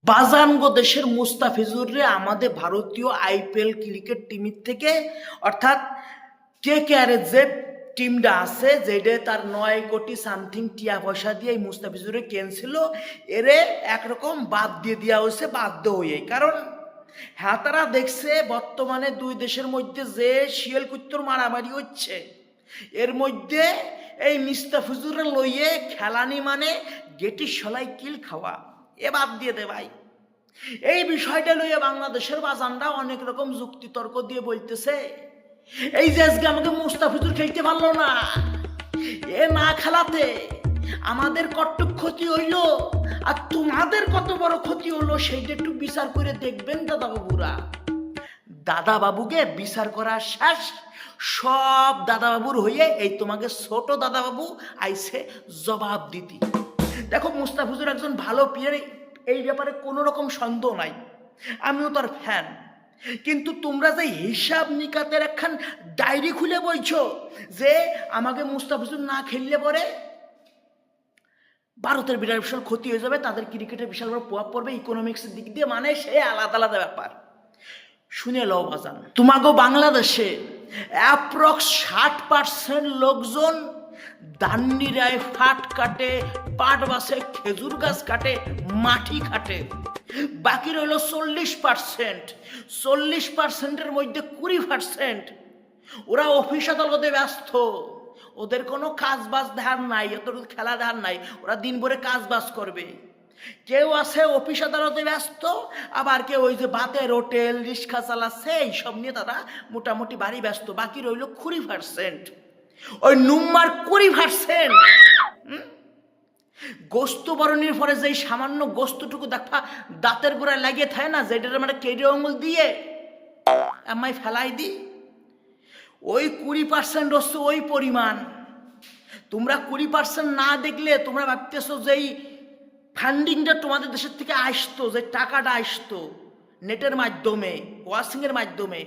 বাজানগো দেশের মুস্তাফিজুর রে আমাদের ভারতীয় আইপিএল ক্রিকেট টিমের থেকে অর্থাৎ KKR এর যে টিমটা আছে যেটা তার 9 কোটি সামথিং টিয়া পয়সা দিয়ে এই মুস্তাফিজুরে কেনছিল এরে একরকম বাদ দিয়ে দেওয়া হয়েছে বাধ্য হয়ে। কারণ হ্যাঁ তারা দেখছে বর্তমানে দুই দেশের মধ্যে যে শিয়াল কুত্তর মারামারি হচ্ছে এর মধ্যে এই মুস্তাফিজুরে লইয়ে খেলানি মানে গেটি সলাই কিল খাওয়া এ বাদ দিয়ে দে ভাই। এই বিষয়টা লইয়ে বাংলাদেশের বাজানরা অনেক রকম যুক্তি তর্ক দিয়ে বলতেছে এই যে আজকে আমাকে মুস্তাফিজুর খেলতে পারলো না, এ না খেলাতে আমাদের কতটুক ক্ষতি হইল আর তোমাদের কত বড় ক্ষতি হলো সেইটা একটু বিচার করে দেখবেন দাদা বাবুরা। দাদা বাবুকে বিচার করা শেষ, সব দাদা বাবুর হয়ে এই তোমাকে ছোট দাদা বাবু আইছে জবাব দিতি। দেখো মুস্তাফিজুর একজন ভালো প্লেয়ার, এই ব্যাপারে কোনো রকম সন্দেহ নাই, আমিও তার ফ্যান। কিন্তু তোমরা যে হিসাব নিকাতের একখান ডায়েরি খুলে বলছো যে আমাকে মুস্তাফিজুর না খেললে পরে ভারতের বিরাট বিশাল ক্ষতি হয়ে যাবে, তাদের ক্রিকেটের বিশাল বড় প্রভাব পড়বে ইকোনমিক্সের দিক দিয়ে, মানে সে আলাদা আলাদা ব্যাপার। শুনে লও বাজান, তোমাকে বাংলাদেশে অ্যাপ্রক্স 60% লোকজন দান্ডিরায় ফাট কাটে, পাট বাসে, খেজুর গাছ কাটে, মাটি কাটে। বাকি রইল 40%। 40%-এর মধ্যে 20% ওরা অফিস আদালতে ব্যস্ত, ওদের কোনো কাজ বাজ ধার নাই, ওদের খেলা ধার নাই, ওরা দিন ভরে কাজ বাজ করবে। কেউ আছে অফিস আদালতে ব্যস্ত, আবার কেউ ওই যে ভাতের হোটেল রিক্সা চালাচ্ছে এইসব নিয়ে তারা মোটামুটি বাড়ি ব্যস্ত। বাকি রইল 20%, ওই নুম্বার 20%। গোস্ত বরণের পরে যে সামান্য গোস্তটুকু দেখা দাঁতের গোড়ায় লাগিয়ে থাকে না, যেটার মানে কেটে আঙুল দিয়ে আমায় ফেলাই দি, ওই 20% হচ্ছে ওই পরিমাণ। তোমরা 20% না দেখলে তোমরা ভাবতেছো যে এই ফান্ডিংটা তোমাদের দেশের থেকে আসতো, যে টাকাটা আসতো নেটের মাধ্যমে, ওয়াশিংয়ের মাধ্যমে,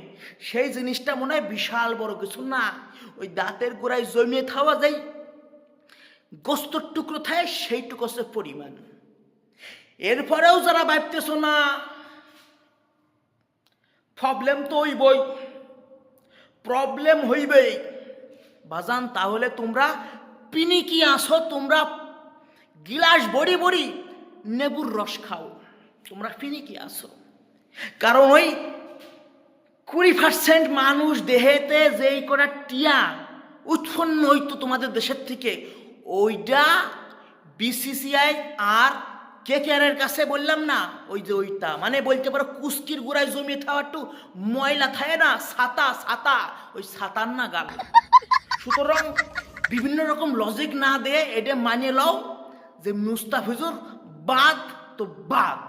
সেই জিনিসটা মনে হয় বিশাল বড় কিছু না। ওই দাঁতের গোড়ায় জমিয়ে খাওয়া যায় গোস্তর টুকরো থাকে, সেইটুকু হচ্ছে পরিমাণ। এরপরেও যারা ভাবতেছো না প্রবলেম তো হইবই, প্রবলেম হইবেই বাজান, তাহলে তোমরা পিনিকি আসো, তোমরা গিলাস বড়ি বড়ি নেবুর রস খাও, তোমরা পিনিকি আসো। কারণ ওই 20% মানুষ দেহেতে যেই কটা টিয়া উৎপন্ন হইতো তোমাদের দেশের থেকে, ওইটা BCCI আর KKR এর কাছে বললাম না, ওই যে ওইটা মানে বলতে পারো কুস্কির গোড়ায় জমিয়ে থাকা একটু ময়লা থাকে না, ছাতা ছাতা, ওই ছাতার না গাল। সুতরাং বিভিন্ন রকম লজিক না দিয়ে এটা মানিয়ে লও যে মুস্তাফিজুর বাদ তো বাদ।